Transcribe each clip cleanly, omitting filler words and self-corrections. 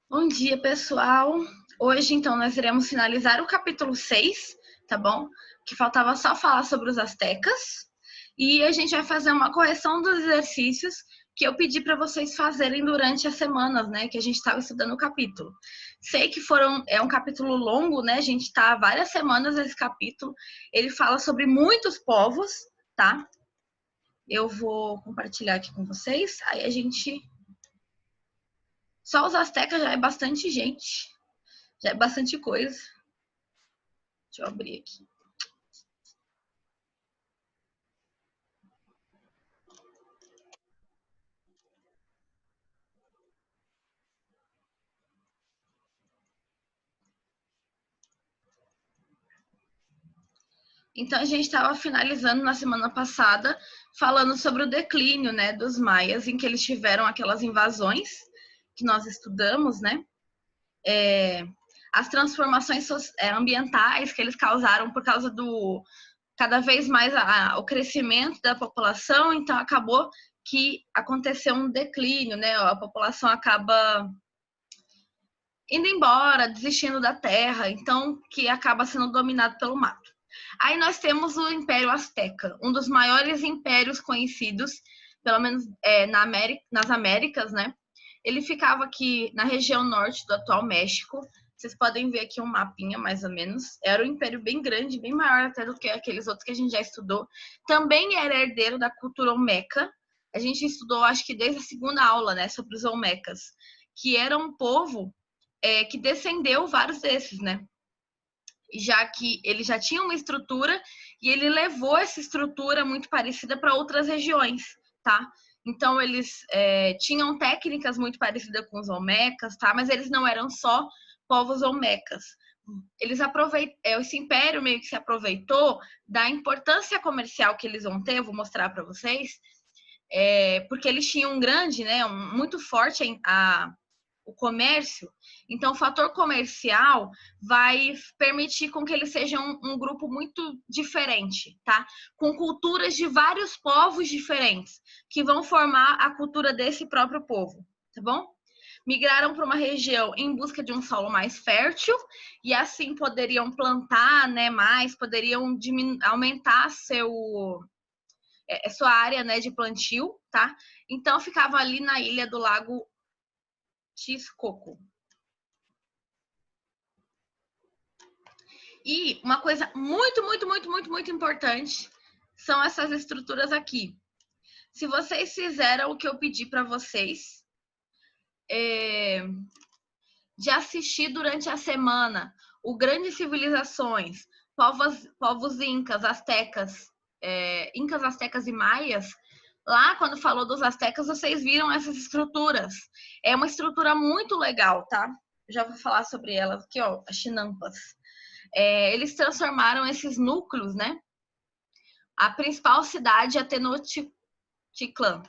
Bom dia, pessoal. Hoje, então, nós iremos finalizar o capítulo 6, tá bom? Que faltava só falar sobre os astecas. E a gente vai fazer uma correção dos exercícios que eu pedi para vocês fazerem durante as semanas, né? Que a gente estava estudando o capítulo. Sei que é um capítulo longo, né? A gente está há várias semanas nesse capítulo. Ele fala sobre muitos povos, tá? Eu vou compartilhar aqui com vocês. Aí a gente. Só os astecas já é bastante gente. Já é bastante coisa. Deixa eu abrir aqui. Então, a gente estava finalizando na semana passada, falando sobre o declínio, né, dos maias, em que eles tiveram aquelas invasões que nós estudamos, né? As transformações ambientais que eles causaram por causa do cada vez mais o crescimento da população, então acabou que aconteceu um declínio, né? A população acaba indo embora, desistindo da terra, então que acaba sendo dominado pelo mato. Aí nós temos o Império Azteca, um dos maiores impérios conhecidos, pelo menos nas Américas, né? Ele ficava aqui na região norte do atual México. Vocês podem ver aqui um mapinha, mais ou menos. Era um império bem grande, bem maior até do que aqueles outros que a gente já estudou. Também era herdeiro da cultura olmeca. A gente estudou, acho que desde a segunda aula, né, sobre os olmecas, que era um povo que descendeu vários desses, né? Já que ele já tinha uma estrutura e ele levou essa estrutura muito parecida para outras regiões, tá? Então, eles tinham técnicas muito parecidas com os olmecas, tá? Mas eles não eram só povos olmecas. Esse império meio que se aproveitou da importância comercial que eles vão ter, eu vou mostrar para vocês, porque eles tinham muito forte o comércio, então o fator comercial vai permitir com que eles sejam um grupo muito diferente, tá? Com culturas de vários povos diferentes, que vão formar a cultura desse próprio povo, tá bom? Migraram para uma região em busca de um solo mais fértil e assim poderiam plantar, né, mais, poderiam aumentar sua área, né, de plantio, tá? Então ficava ali na ilha do Lago Texcoco. E uma coisa muito importante são essas estruturas aqui. Se vocês fizeram o que eu pedi para vocês, de assistir durante a semana o Grandes Civilizações, povos incas, astecas, incas, astecas e maias, lá quando falou dos astecas, vocês viram essas estruturas. É uma estrutura muito legal, tá? Já vou falar sobre elas aqui, ó, as chinampas. Eles transformaram esses núcleos, né? A principal cidade é Tenochtitlan.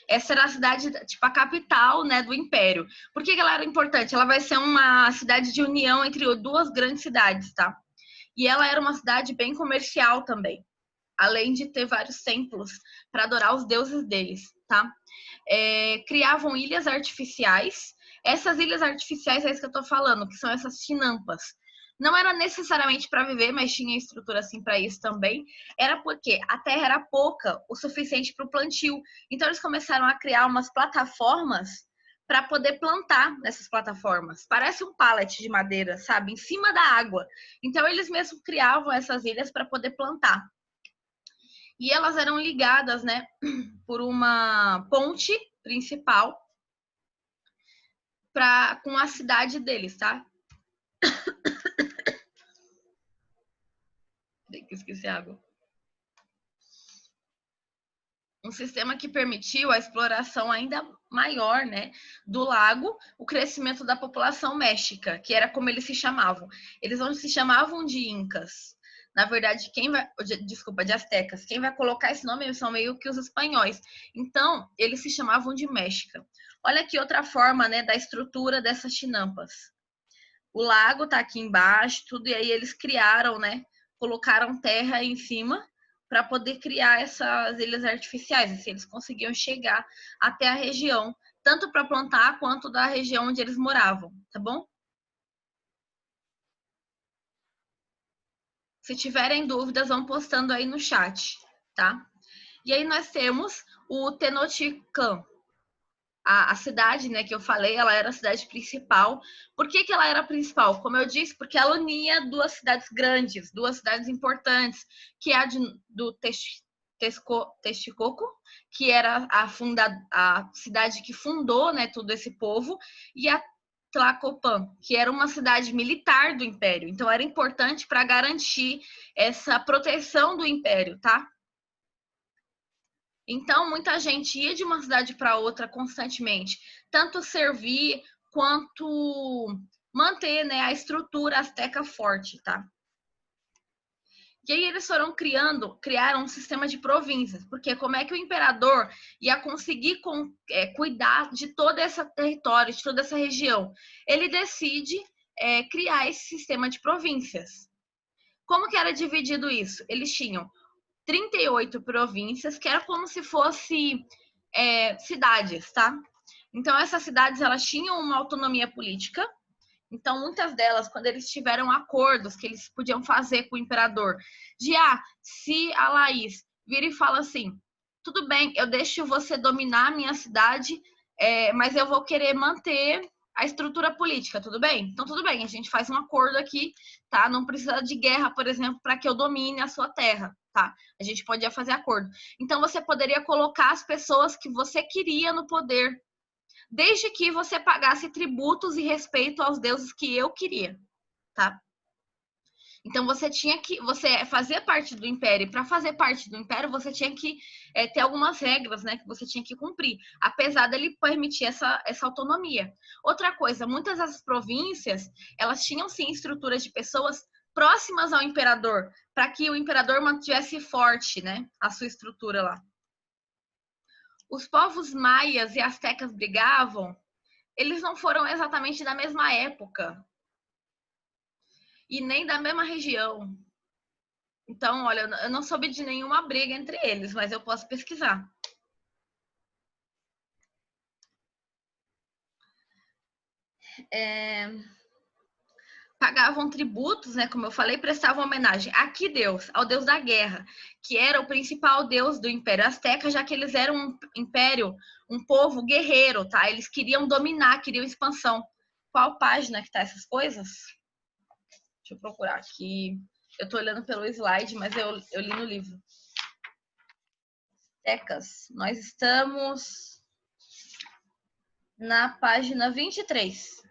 Essa era a cidade, tipo, a capital, né, do Império. Por que ela era importante? Ela vai ser uma cidade de união entre duas grandes cidades, tá? E ela era uma cidade bem comercial também, além de ter vários templos para adorar os deuses deles, tá? Criavam ilhas artificiais. Essas ilhas artificiais é isso que eu tô falando, que são essas chinampas. Não era necessariamente para viver, mas tinha estrutura assim para isso também. Era porque a terra era pouca, o suficiente para o plantio. Então eles começaram a criar umas plataformas para poder plantar nessas plataformas. Parece um pallet de madeira, sabe? Em cima da água. Então eles mesmos criavam essas ilhas para poder plantar. E elas eram ligadas, né, por uma ponte principal com a cidade deles, tá? Tem que esquecer a água. Um sistema que permitiu a exploração ainda maior, né, do lago, o crescimento da população méxica, que era como eles se chamavam. Eles não se chamavam de incas. Na verdade, de astecas. Quem vai colocar esse nome são meio que os espanhóis. Então, eles se chamavam de México. Olha aqui outra forma, né, da estrutura dessas chinampas. O lago tá aqui embaixo, tudo, e aí eles criaram, né, colocaram terra em cima para poder criar essas ilhas artificiais, assim, eles conseguiam chegar até a região tanto para plantar quanto da região onde eles moravam, tá bom? Se tiverem dúvidas, vão postando aí no chat, tá? E aí nós temos o Tenochtitlan, a cidade, né, que eu falei, ela era a cidade principal. Por que ela era a principal? Como eu disse, porque ela unia duas cidades grandes, duas cidades importantes, que é do Texcoco, que era a cidade que fundou, né, todo esse povo, e a Tlacopan, que era uma cidade militar do Império. Então, era importante para garantir essa proteção do Império, tá? Então, muita gente ia de uma cidade para outra constantemente, tanto servir quanto manter, né, a estrutura asteca forte, tá? E aí eles foram criaram um sistema de províncias, porque como é que o imperador ia conseguir cuidar de todo esse território, de toda essa região? Ele decide criar esse sistema de províncias. Como que era dividido isso? Eles tinham 38 províncias, que era como se fosse cidades, tá? Então, essas cidades, elas tinham uma autonomia política. Então, muitas delas, quando eles tiveram acordos que eles podiam fazer com o imperador, se a Laís vira e fala assim, tudo bem, eu deixo você dominar a minha cidade, mas eu vou querer manter a estrutura política, tudo bem? Então, tudo bem, a gente faz um acordo aqui, tá? Não precisa de guerra, por exemplo, para que eu domine a sua terra, tá? A gente podia fazer acordo. Então, você poderia colocar as pessoas que você queria no poder, desde que você pagasse tributos e respeito aos deuses que eu queria, tá? Então você fazia parte do império, e para fazer parte do império você tinha que ter algumas regras, né, que você tinha que cumprir, apesar dele permitir essa autonomia. Outra coisa, muitas dessas províncias, elas tinham sim estruturas de pessoas próximas ao imperador, para que o imperador mantivesse forte, né, a sua estrutura lá. Os povos maias e astecas brigavam, eles não foram exatamente da mesma época e nem da mesma região. Então, olha, eu não soube de nenhuma briga entre eles, mas eu posso pesquisar. Pagavam tributos, né? Como eu falei, prestavam homenagem a que Deus? Ao Deus da guerra, que era o principal deus do Império Azteca, já que eles eram um império, um povo guerreiro, tá? Eles queriam dominar, queriam expansão. Qual página que tá essas coisas? Deixa eu procurar aqui. Eu tô olhando pelo slide, mas eu li no livro. Aztecas. Nós estamos na página 23.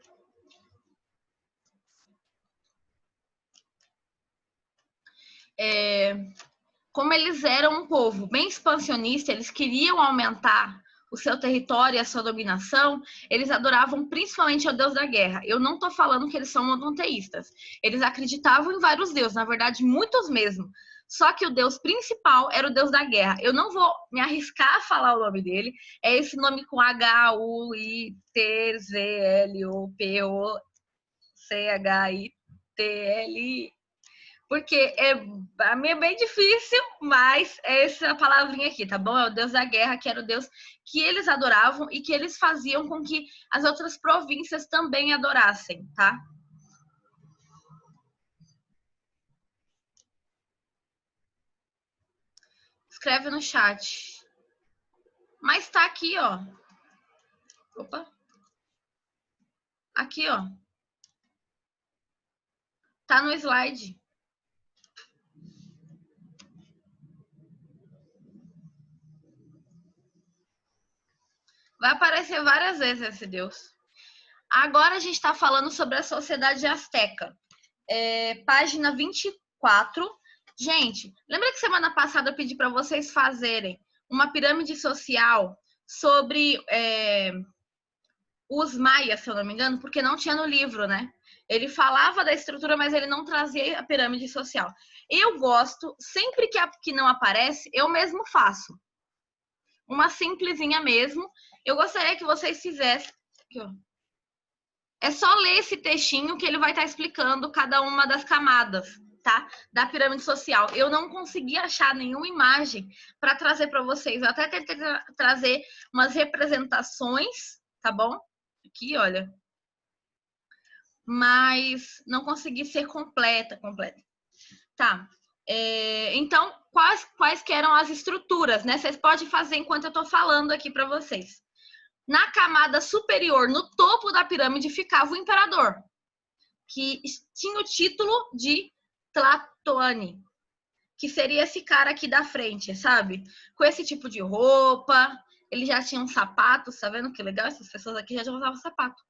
Como eles eram um povo bem expansionista, eles queriam aumentar o seu território e a sua dominação, eles adoravam principalmente ao deus da guerra. Eu não estou falando que eles são monoteístas. Eles acreditavam em vários deuses, na verdade, muitos mesmo. Só que o deus principal era o deus da guerra. Eu não vou me arriscar a falar o nome dele. É esse nome com Huitzlopochtli. Porque a mim é bem difícil, mas é essa palavrinha aqui, tá bom? É o deus da guerra, que era o deus que eles adoravam e que eles faziam com que as outras províncias também adorassem, tá? Escreve no chat. Mas tá aqui, ó. Opa. Aqui, ó. Tá no slide. Vai aparecer várias vezes esse deus. Agora a gente está falando sobre a sociedade asteca. Página 24. Gente, lembra que semana passada eu pedi para vocês fazerem uma pirâmide social sobre os maias, se eu não me engano, porque não tinha no livro, né? Ele falava da estrutura, mas ele não trazia a pirâmide social. Eu gosto, sempre que não aparece, eu mesmo faço. Uma simplesinha mesmo. Eu gostaria que vocês fizessem. Aqui, ó. É só ler esse textinho que ele vai estar explicando cada uma das camadas, tá? Da pirâmide social. Eu não consegui achar nenhuma imagem para trazer para vocês. Eu até tentei trazer umas representações, tá bom? Aqui, olha. Mas não consegui ser completa. Tá. Então, quais que eram as estruturas, né? Vocês podem fazer enquanto eu tô falando aqui para vocês. Na camada superior, no topo da pirâmide, ficava o imperador, que tinha o título de Tlatoani, que seria esse cara aqui da frente, sabe? Com esse tipo de roupa, ele já tinha um sapato, tá vendo que legal? Essas pessoas aqui já usavam sapato.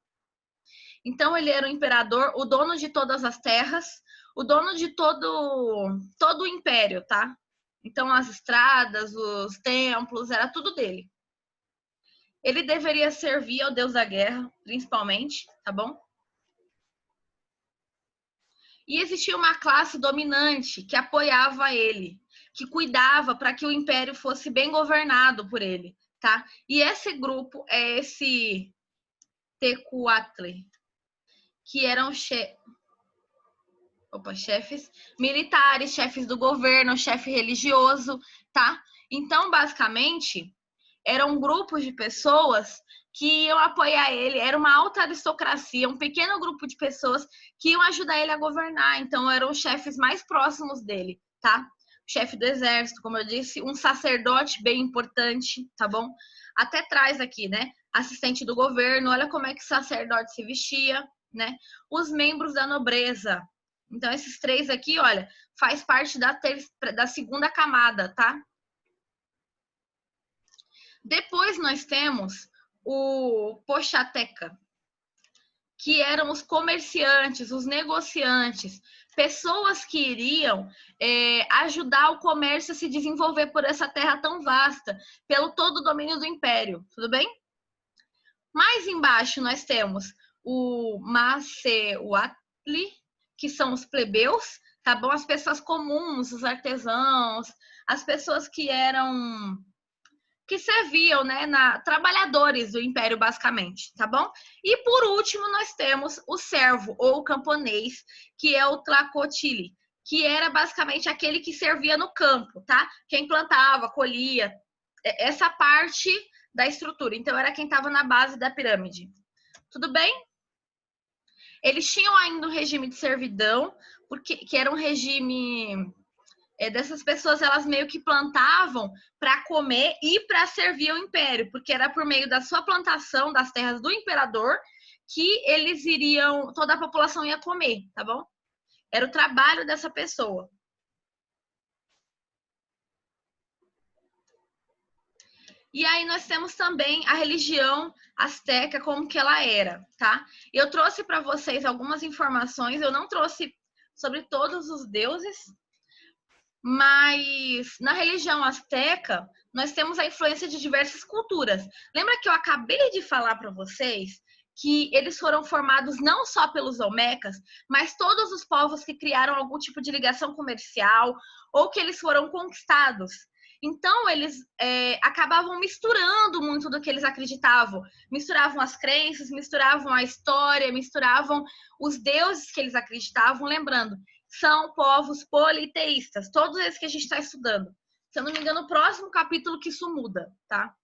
Então ele era o imperador, o dono de todas as terras, o dono de todo o império, tá? Então as estradas, os templos, era tudo dele. Ele deveria servir ao deus da guerra, principalmente, tá bom? E existia uma classe dominante que apoiava ele, que cuidava para que o império fosse bem governado por ele, tá? E esse grupo é esse Tecuatle, que eram chefes militares, chefes do governo, chefe religioso, tá? Então, basicamente, eram grupos de pessoas que iam apoiar ele, era uma alta aristocracia, um pequeno grupo de pessoas que iam ajudar ele a governar. Então, eram os chefes mais próximos dele, tá? O chefe do exército, como eu disse, um sacerdote bem importante, tá bom? Até traz aqui, né? Assistente do governo, olha como é que o sacerdote se vestia, né? Os membros da nobreza. Então, esses três aqui, olha, faz parte da segunda camada, tá? Depois nós temos o Pochateca, que eram os comerciantes, os negociantes, pessoas que iriam ajudar o comércio a se desenvolver por essa terra tão vasta, pelo todo o domínio do império, tudo bem? Mais embaixo nós temos o Maceuatli, que são os plebeus, tá bom? As pessoas comuns, os artesãos, as pessoas que serviam, né, trabalhadores do império, basicamente, tá bom? E por último, nós temos o servo ou o camponês, que é o Tlacotili, que era basicamente aquele que servia no campo, tá? Quem plantava, colhia, essa parte da estrutura. Então, era quem estava na base da pirâmide. Tudo bem? Eles tinham ainda um regime de servidão, que era um regime dessas pessoas, elas meio que plantavam para comer e para servir ao império, porque era por meio da sua plantação das terras do imperador que eles iriam, toda a população ia comer, tá bom? Era o trabalho dessa pessoa. E aí nós temos também a religião asteca, como que ela era, tá? Eu trouxe para vocês algumas informações, eu não trouxe sobre todos os deuses, mas na religião asteca, nós temos a influência de diversas culturas. Lembra que eu acabei de falar para vocês que eles foram formados não só pelos olmecas, mas todos os povos que criaram algum tipo de ligação comercial ou que eles foram conquistados. Então, eles acabavam misturando muito do que eles acreditavam. Misturavam as crenças, misturavam a história, misturavam os deuses que eles acreditavam. Lembrando, são povos politeístas, todos esses que a gente está estudando. Se eu não me engano, no próximo capítulo que isso muda, tá?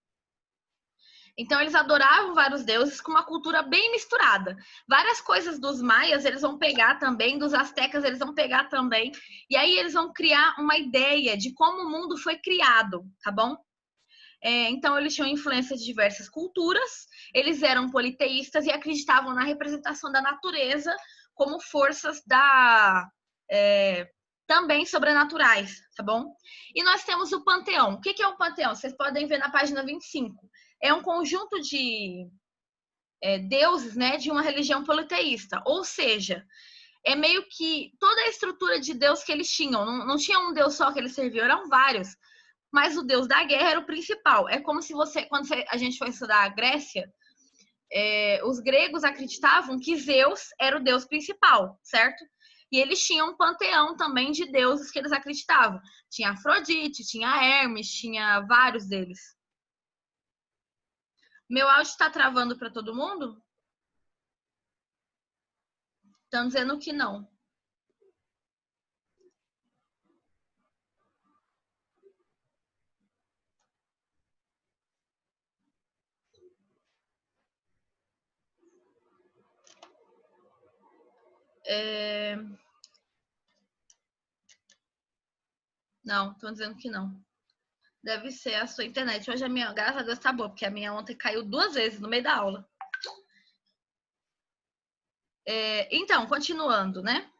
Então, eles adoravam vários deuses com uma cultura bem misturada. Várias coisas dos maias eles vão pegar também, dos astecas eles vão pegar também. E aí eles vão criar uma ideia de como o mundo foi criado, tá bom? Então, eles tinham influência de diversas culturas, eles eram politeístas e acreditavam na representação da natureza como forças também sobrenaturais, tá bom? E nós temos o panteão. O que é o panteão? Vocês podem ver na página 25. É um conjunto de deuses, né, de uma religião politeísta. Ou seja, é meio que toda a estrutura de Deus que eles tinham. Não tinha um Deus só que eles serviam, eram vários. Mas o Deus da guerra era o principal. É como se quando a gente foi estudar a Grécia, os gregos acreditavam que Zeus era o Deus principal, certo? E eles tinham um panteão também de deuses que eles acreditavam. Tinha Afrodite, tinha Hermes, tinha vários deles. Meu áudio está travando para todo mundo? Estão dizendo que não. Não, estão dizendo que não. Deve ser a sua internet. Hoje a minha, graças a Deus, tá boa, porque a minha ontem caiu 2 vezes no meio da aula. Então, continuando, né?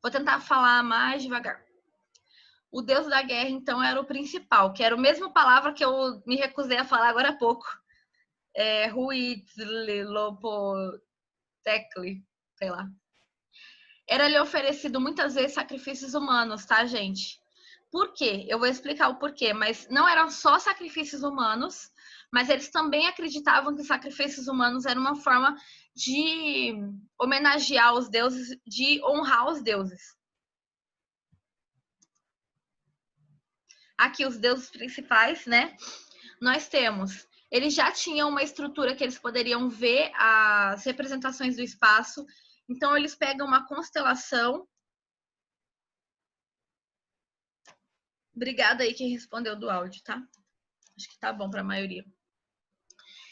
Vou tentar falar mais devagar. O deus da guerra, então, era o principal, que era a mesma palavra que eu me recusei a falar agora há pouco. Huitzilopochtli, sei lá. Era-lhe oferecido muitas vezes sacrifícios humanos, tá, gente? Por quê? Eu vou explicar o porquê, mas não eram só sacrifícios humanos, mas eles também acreditavam que sacrifícios humanos era uma forma de homenagear os deuses, de honrar os deuses. Aqui os deuses principais, né? Nós temos, eles já tinham uma estrutura que eles poderiam ver as representações do espaço. Então eles pegam uma constelação. Obrigada aí quem respondeu do áudio, tá? Acho que tá bom para a maioria.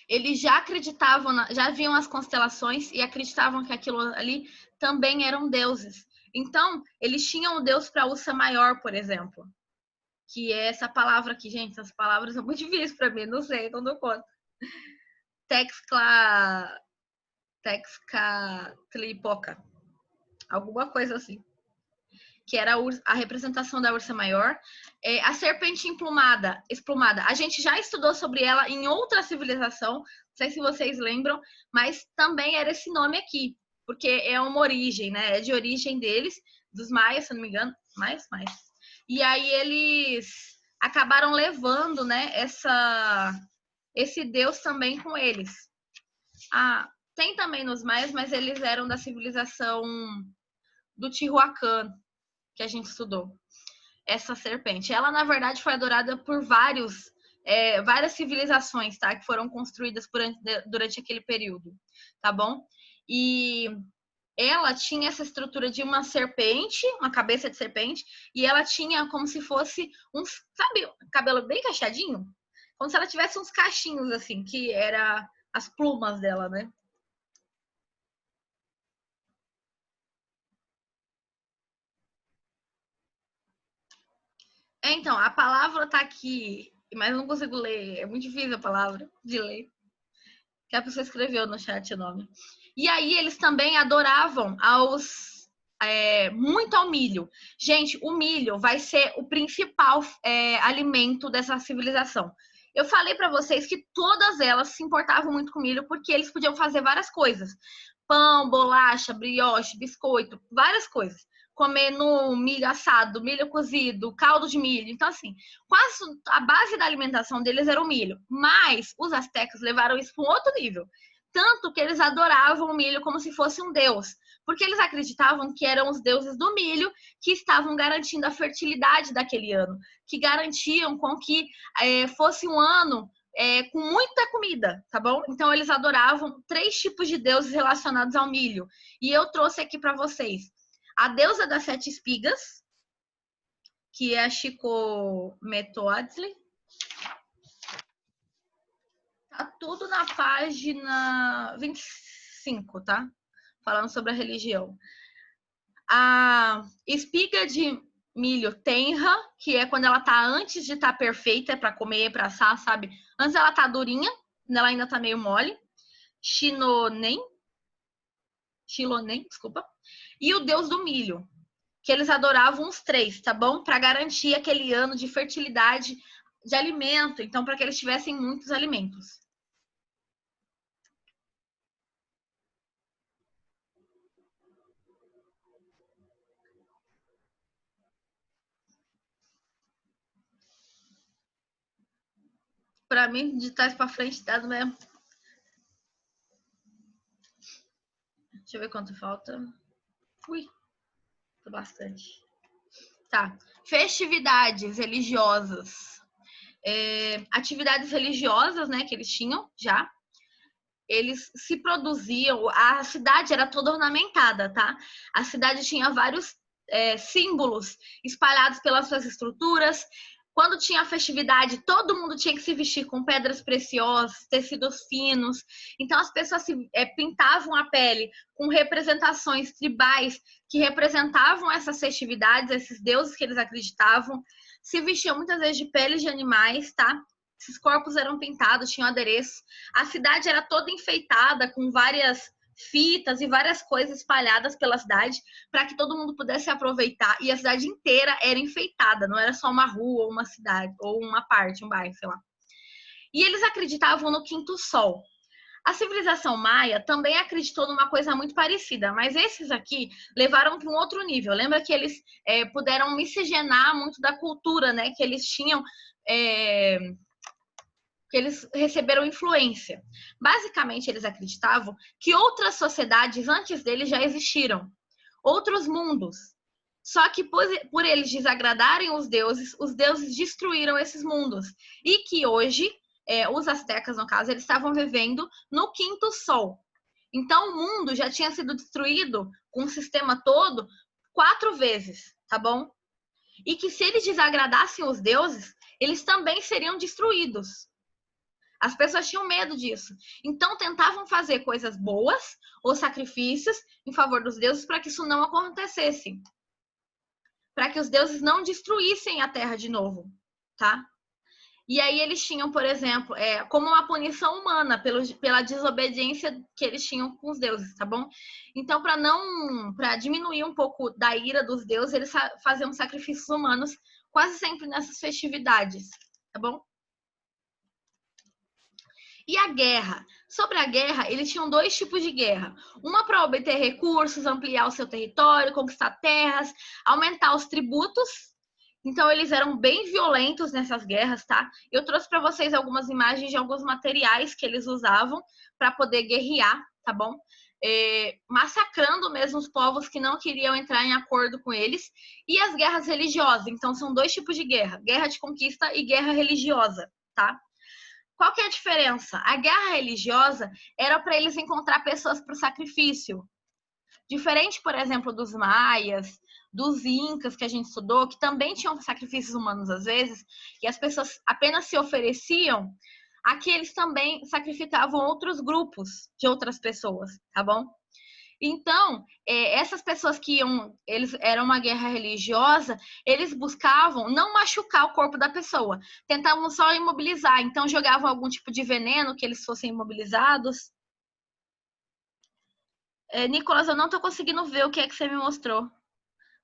Eles já acreditavam, já viam as constelações e acreditavam que aquilo ali também eram deuses. Então, eles tinham o deus para Ursa Maior, por exemplo, que é essa palavra aqui, gente. Essas palavras são muito difíceis para mim, não sei, não dou conta. Texcatlipoca, alguma coisa assim, que era a representação da ursa maior. A serpente emplumada. A gente já estudou sobre ela em outra civilização, não sei se vocês lembram, mas também era esse nome aqui, porque é uma origem, né? É de origem deles, dos maias, se não me engano. Mais. E aí eles acabaram levando, né, esse deus também com eles. Tem também nos maias, mas eles eram da civilização do Tihuacan, que a gente estudou. Essa serpente. Ela, na verdade, foi adorada por várias civilizações, tá? Que foram construídas durante aquele período, tá bom? E ela tinha essa estrutura de uma serpente, uma cabeça de serpente, e ela tinha como se fosse sabe, cabelo bem cacheadinho? Como se ela tivesse uns cachinhos, assim, que era as plumas dela, né? Então, a palavra tá aqui, mas eu não consigo ler. É muito difícil a palavra de ler. Que a pessoa escreveu no chat o nome. E aí eles também adoravam muito ao milho. Gente, o milho vai ser o principal alimento dessa civilização. Eu falei para vocês que todas elas se importavam muito com milho porque eles podiam fazer várias coisas. Pão, bolacha, brioche, biscoito, várias coisas. Comer no milho assado, milho cozido, caldo de milho. Então, assim, quase a base da alimentação deles era o milho. Mas os astecas levaram isso para um outro nível. Tanto que eles adoravam o milho como se fosse um deus. Porque eles acreditavam que eram os deuses do milho que estavam garantindo a fertilidade daquele ano. Que garantiam com que fosse um ano com muita comida, tá bom? Então eles adoravam 3 tipos de deuses relacionados ao milho. E eu trouxe aqui para vocês a deusa das 7 espigas, que é a Xicometl. Tá tudo na página 25, tá? Falando sobre a religião. A espiga de milho tenra, que é quando ela tá antes de estar perfeita para comer, para assar, sabe? Antes ela tá durinha, ela ainda tá meio mole. Xilonen, desculpa. E o deus do milho, que eles adoravam os 3, tá bom? Para garantir aquele ano de fertilidade de alimento, então para que eles tivessem muitos alimentos. Para mim, de trás para frente, dado mesmo. Deixa eu ver quanto falta. Ui, bastante. Tá. Festividades religiosas. Atividades religiosas, né, que eles tinham já. Eles se produziam, a cidade era toda ornamentada, tá? A cidade tinha vários símbolos espalhados pelas suas estruturas. Quando tinha a festividade, todo mundo tinha que se vestir com pedras preciosas, tecidos finos. Então, as pessoas pintavam a pele com representações tribais que representavam essas festividades, esses deuses que eles acreditavam. Se vestiam muitas vezes de peles de animais, tá? Esses corpos eram pintados, tinham adereço. A cidade era toda enfeitada com várias fitas e várias coisas espalhadas pela cidade para que todo mundo pudesse aproveitar. E a cidade inteira era enfeitada, não era só uma rua ou uma cidade, ou uma parte, um bairro, sei lá. E eles acreditavam no quinto sol. A civilização maia também acreditou numa coisa muito parecida, mas esses aqui levaram para um outro nível. Lembra que eles puderam miscigenar muito da cultura, né? Que eles tinham, que eles receberam influência. Basicamente, eles acreditavam que outras sociedades antes deles já existiram, outros mundos. Só que por eles desagradarem os deuses destruíram esses mundos. E que hoje, os astecas, no caso, eles estavam vivendo no quinto sol. Então, o mundo já tinha sido destruído com o sistema todo 4 vezes, tá bom? E que se eles desagradassem os deuses, eles também seriam destruídos. As pessoas tinham medo disso. Então, tentavam fazer coisas boas ou sacrifícios em favor dos deuses para que isso não acontecesse. Para que os deuses não destruíssem a terra de novo, tá? E aí eles tinham, por exemplo, como uma punição humana pela desobediência que eles tinham com os deuses, tá bom? Então, para diminuir um pouco da ira dos deuses, eles faziam sacrifícios humanos quase sempre nessas festividades, tá bom? E a guerra? Sobre a guerra, eles tinham 2 tipos de guerra. Uma para obter recursos, ampliar o seu território, conquistar terras, aumentar os tributos. Então, eles eram bem violentos nessas guerras, tá? Eu trouxe para vocês algumas imagens de alguns materiais que eles usavam para poder guerrear, tá bom? Massacrando mesmo os povos que não queriam entrar em acordo com eles. E as guerras religiosas. Então, são 2 tipos de guerra. Guerra de conquista e guerra religiosa, tá? Qual que é a diferença? A guerra religiosa era para eles encontrar pessoas para o sacrifício. Diferente, por exemplo, dos maias, dos incas que a gente estudou, que também tinham sacrifícios humanos às vezes, e as pessoas apenas se ofereciam, aqui eles também sacrificavam outros grupos de outras pessoas, tá bom? Então, essas pessoas eles eram uma guerra religiosa, eles buscavam não machucar o corpo da pessoa, tentavam só imobilizar, então jogavam algum tipo de veneno que eles fossem imobilizados. Nicolas, eu não estou conseguindo ver o que é que você me mostrou.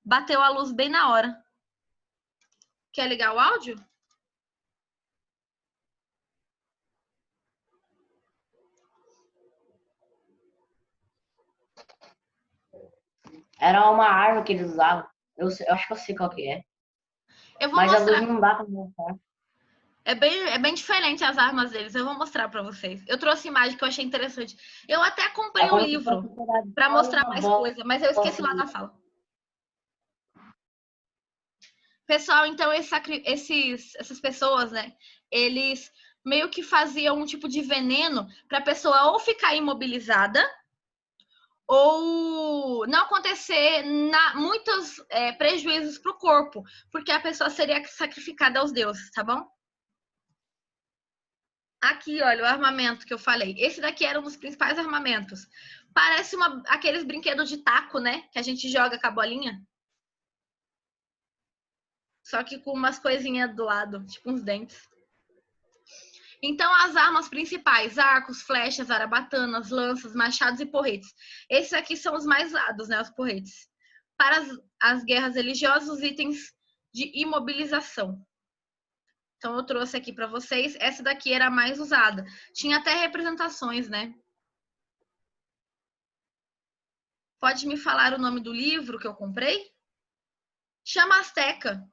Bateu a luz bem na hora. Quer ligar o áudio? Era uma arma que eles usavam. Eu acho que eu sei qual que é. Eu vou Mas a mostrar. luz não dá pra mostrar. É bem diferente as armas deles. Eu vou mostrar para vocês. Eu trouxe imagem que eu achei interessante. Eu até É comprei um como se fosse livro um para pedaço mostrar uma mais bola. coisa, mas eu esqueci lá na sala. Pessoal, então essas pessoas, né? Eles meio que faziam um tipo de veneno para a pessoa ou ficar imobilizada ou não acontecer muitos prejuízos para o corpo, porque a pessoa seria sacrificada aos deuses, tá bom? Aqui, olha, o armamento que eu falei. Esse daqui era um dos principais armamentos. Parece aqueles brinquedos de taco, né? Que a gente joga com a bolinha. Só que com umas coisinhas do lado, tipo uns dentes. Então, as armas principais, arcos, flechas, arabatanas, lanças, machados e porretes. Esses aqui são os mais usados, né? Os porretes. Para as guerras religiosas, os itens de imobilização. Então, eu trouxe aqui para vocês. Essa daqui era a mais usada. Tinha até representações, né? Pode me falar o nome do livro que eu comprei? Chama Azteca.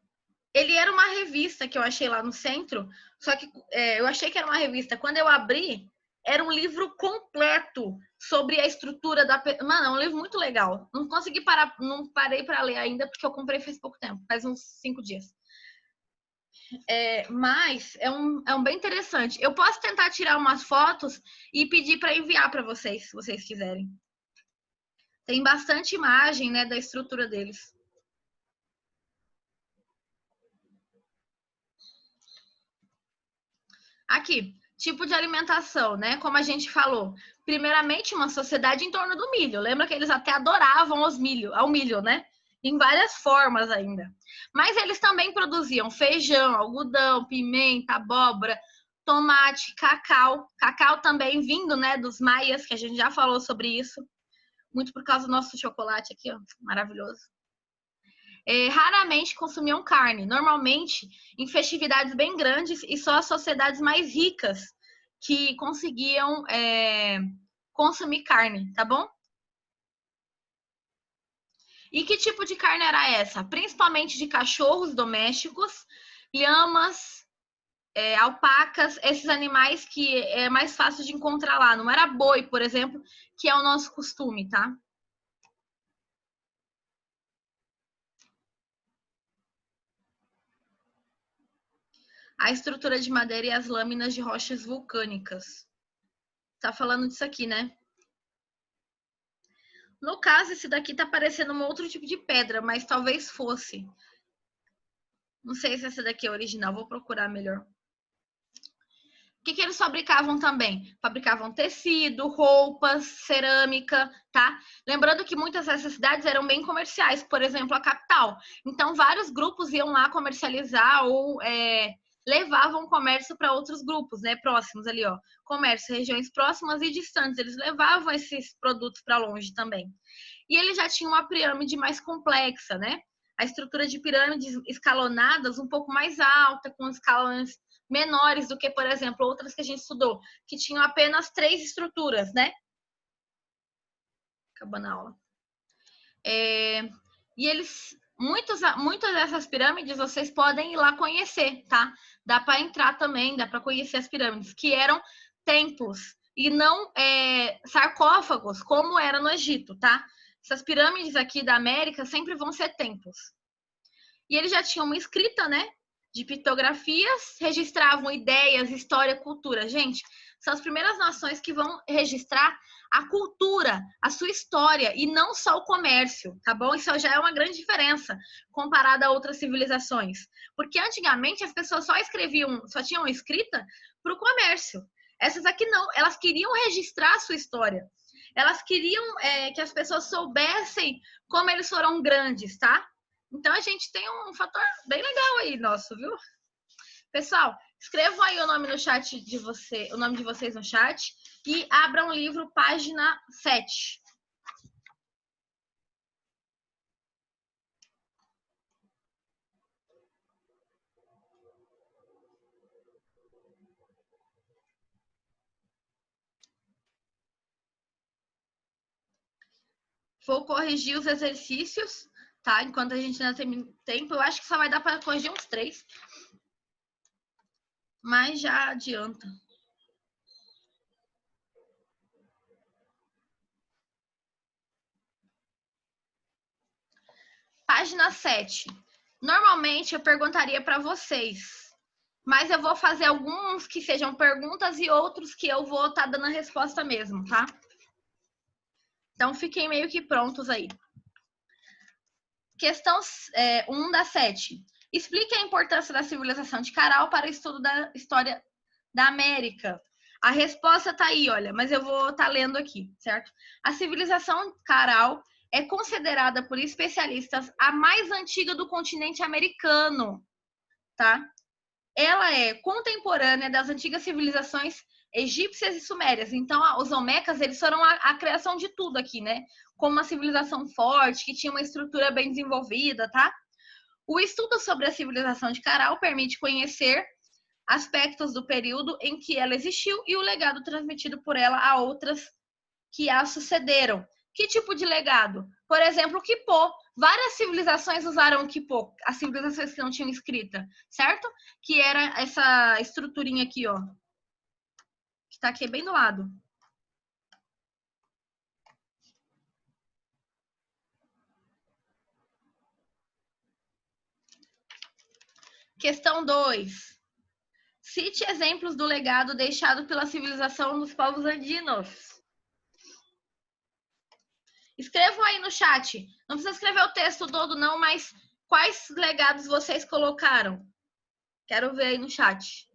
Ele era uma revista que eu achei lá no centro, só que eu achei que era uma revista. Quando eu abri, era um livro completo sobre a estrutura da... Mano, é um livro muito legal. Não consegui parar, não parei para ler ainda, porque eu comprei faz pouco tempo, faz uns 5 dias. Mas é um bem interessante. Eu posso tentar tirar umas fotos e pedir para enviar para vocês, se vocês quiserem. Tem bastante imagem, né, da estrutura deles. Aqui, tipo de alimentação, né? Como a gente falou. Primeiramente, uma sociedade em torno do milho. Lembra que eles até adoravam ao milho, né? Em várias formas ainda. Mas eles também produziam feijão, algodão, pimenta, abóbora, tomate, cacau. Cacau também vindo, né, dos maias, que a gente já falou sobre isso. Muito por causa do nosso chocolate aqui, ó, maravilhoso. Raramente consumiam carne, normalmente em festividades bem grandes e só as sociedades mais ricas que conseguiam consumir carne, tá bom? E que tipo de carne era essa? Principalmente de cachorros domésticos, lhamas, alpacas, esses animais que é mais fácil de encontrar lá. Não era boi, por exemplo, que é o nosso costume, tá? A estrutura de madeira e as lâminas de rochas vulcânicas. Tá falando disso aqui, né? No caso, esse daqui tá parecendo um outro tipo de pedra, mas talvez fosse. Não sei se essa daqui é original, vou procurar melhor. O que eles fabricavam também? Fabricavam tecido, roupas, cerâmica, tá? Lembrando que muitas dessas cidades eram bem comerciais, por exemplo, a capital. Então, vários grupos iam lá comercializar ou levavam comércio para outros grupos, né? Próximos ali, ó. Comércio, regiões próximas e distantes. Eles levavam esses produtos para longe também. E ele já tinha uma pirâmide mais complexa, né? A estrutura de pirâmides escalonadas um pouco mais alta, com escalões menores do que, por exemplo, outras que a gente estudou, que tinham apenas 3 estruturas, né? Acabando a aula. E eles, muitas dessas pirâmides vocês podem ir lá conhecer, tá? Dá para entrar também, dá para conhecer as pirâmides, que eram templos e não sarcófagos, como era no Egito, tá? Essas pirâmides aqui da América sempre vão ser templos. E eles já tinham uma escrita, né? De pictografias, registravam ideias, história, cultura. Gente, são as primeiras nações que vão registrar a cultura, a sua história, e não só o comércio, tá bom? Isso já é uma grande diferença comparada a outras civilizações. Porque antigamente as pessoas só tinham escrita para o comércio. Essas aqui não, elas queriam registrar a sua história. Elas queriam que as pessoas soubessem como eles foram grandes, tá? Então a gente tem um fator bem legal aí nosso, viu? Pessoal, escrevam aí o nome no chat o nome de vocês no chat e abram o livro página 7. Vou corrigir os exercícios, tá? Enquanto a gente ainda tem tempo, eu acho que só vai dar para corrigir uns 3. Mas já adianta. Página 7. Normalmente eu perguntaria para vocês, mas eu vou fazer alguns que sejam perguntas e outros que eu vou estar dando a resposta mesmo, tá? Então fiquem meio que prontos aí. Questão 1 da 7. Explique a importância da civilização de Caral para o estudo da história da América. A resposta tá aí, olha, mas eu vou estar lendo aqui, certo? A civilização Caral é considerada por especialistas a mais antiga do continente americano, tá? Ela é contemporânea das antigas civilizações egípcias e sumérias. Então, os Olmecas, eles foram a criação de tudo aqui, né? Como uma civilização forte, que tinha uma estrutura bem desenvolvida, tá? O estudo sobre a civilização de Caral permite conhecer aspectos do período em que ela existiu e o legado transmitido por ela a outras que a sucederam. Que tipo de legado? Por exemplo, o Quipô. Várias civilizações usaram o Quipô, as civilizações que não tinham escrita, certo? Que era essa estruturinha aqui, ó. Que tá aqui bem do lado. Questão 2. Cite exemplos do legado deixado pela civilização dos povos andinos. Escrevam aí no chat. Não precisa escrever o texto todo, não, mas quais legados vocês colocaram? Quero ver aí no chat.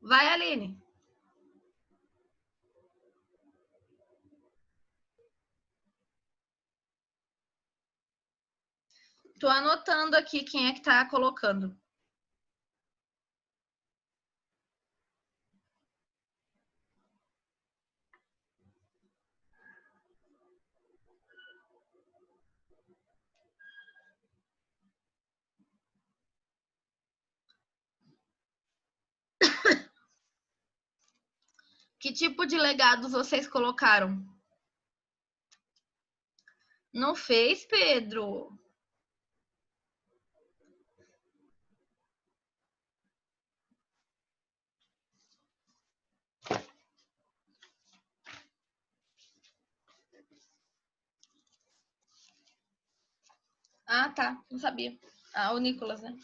Vai, Aline. Tô anotando aqui quem é que tá colocando. Que tipo de legados vocês colocaram? Não fez, Pedro? Ah, tá. Não sabia. Ah, o Nicolas, né?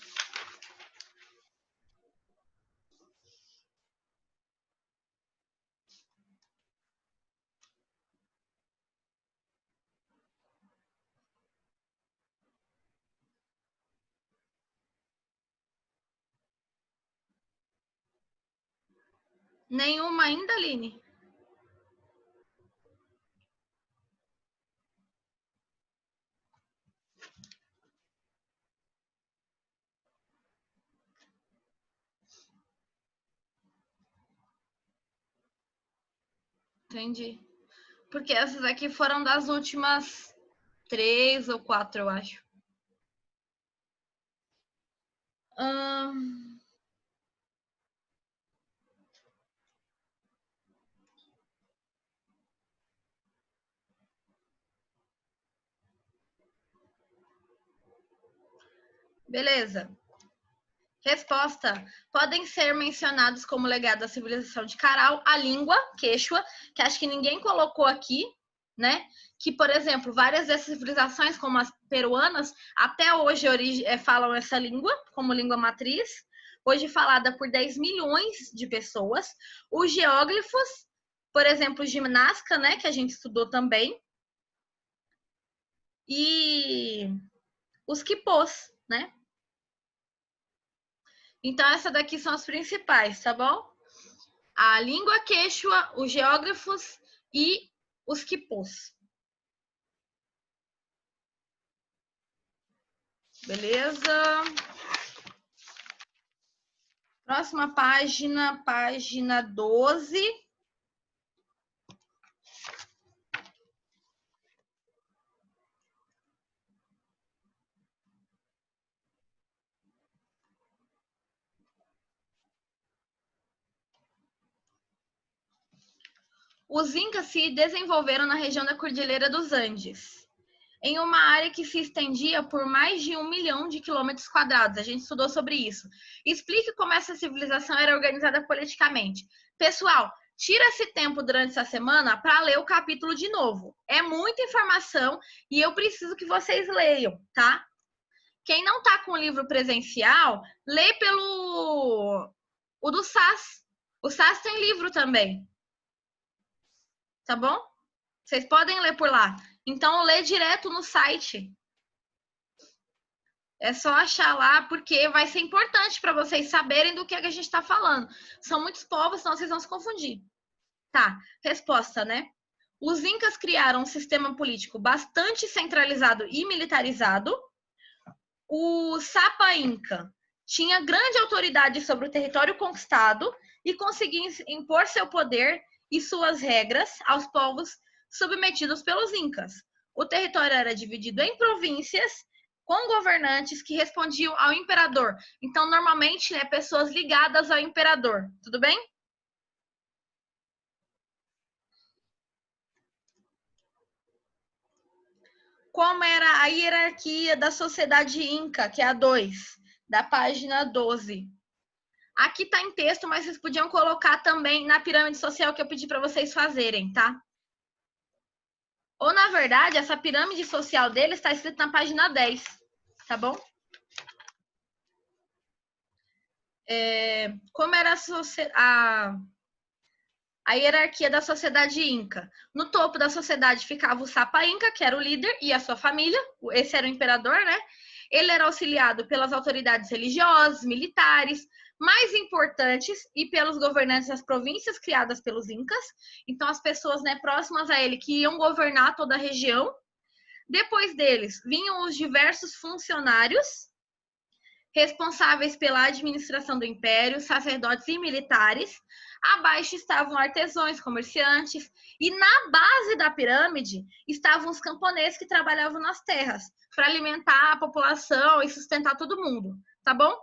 Nenhuma ainda, Aline? Entendi. Porque essas aqui foram das últimas 3 ou 4, eu acho. Beleza. Resposta. Podem ser mencionados como legado da civilização de Caral a língua, Quechua, que acho que ninguém colocou aqui, né? Que, por exemplo, várias dessas civilizações, como as peruanas, até hoje falam essa língua como língua matriz, hoje falada por 10 milhões de pessoas. Os geóglifos, por exemplo, ginástica, né? Que a gente estudou também. E os quipôs, né? Então, essa daqui são as principais, tá bom? A língua quechua, os geógrafos e os quipôs. Beleza? Próxima página, página 12. Os incas se desenvolveram na região da Cordilheira dos Andes, em uma área que se estendia por mais de 1 milhão de quilômetros quadrados. A gente estudou sobre isso. Explique como essa civilização era organizada politicamente. Pessoal, tira esse tempo durante essa semana para ler o capítulo de novo. É muita informação e eu preciso que vocês leiam, tá? Quem não tá com o livro presencial, lê pelo o do SAS. O SAS tem livro também. Tá bom? Vocês podem ler por lá. Então, lê direto no site. É só achar lá, porque vai ser importante para vocês saberem do que a gente está falando. São muitos povos, senão vocês vão se confundir. Tá, resposta, né? Os incas criaram um sistema político bastante centralizado e militarizado. O Sapa Inca tinha grande autoridade sobre o território conquistado e conseguia impor seu poder e suas regras aos povos submetidos pelos incas. O território era dividido em províncias com governantes que respondiam ao imperador. Então, normalmente, né, pessoas ligadas ao imperador. Tudo bem? Como era a hierarquia da sociedade inca, que é a 2, da página 12. Aqui está em texto, mas vocês podiam colocar também na pirâmide social que eu pedi para vocês fazerem, tá? Ou, na verdade, essa pirâmide social deles está escrita na página 10, tá bom? Como era a hierarquia da sociedade inca? No topo da sociedade ficava o Sapa Inca, que era o líder, e a sua família. Esse era o imperador, né? Ele era auxiliado pelas autoridades religiosas, militares, mais importantes e pelos governantes das províncias criadas pelos incas. Então, as pessoas, né, próximas a ele que iam governar toda a região. Depois deles, vinham os diversos funcionários responsáveis pela administração do império, sacerdotes e militares. Abaixo estavam artesãos, comerciantes, e na base da pirâmide estavam os camponeses que trabalhavam nas terras para alimentar a população e sustentar todo mundo, tá bom?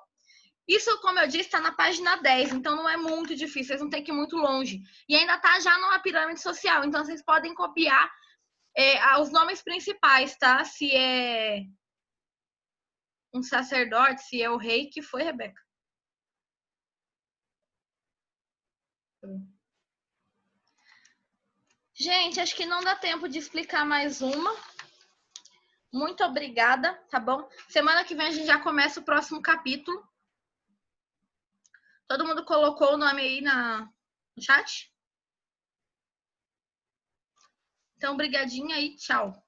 Isso, como eu disse, está na página 10, então não é muito difícil, vocês não têm que ir muito longe. E ainda está já numa pirâmide social, então vocês podem copiar os nomes principais, tá? Se é um sacerdote, se é o rei, que foi Rebeca. Gente, acho que não dá tempo de explicar mais uma. Muito obrigada, tá bom? Semana que vem a gente já começa o próximo capítulo. Todo mundo colocou o nome aí no chat? Então, brigadinha aí, tchau.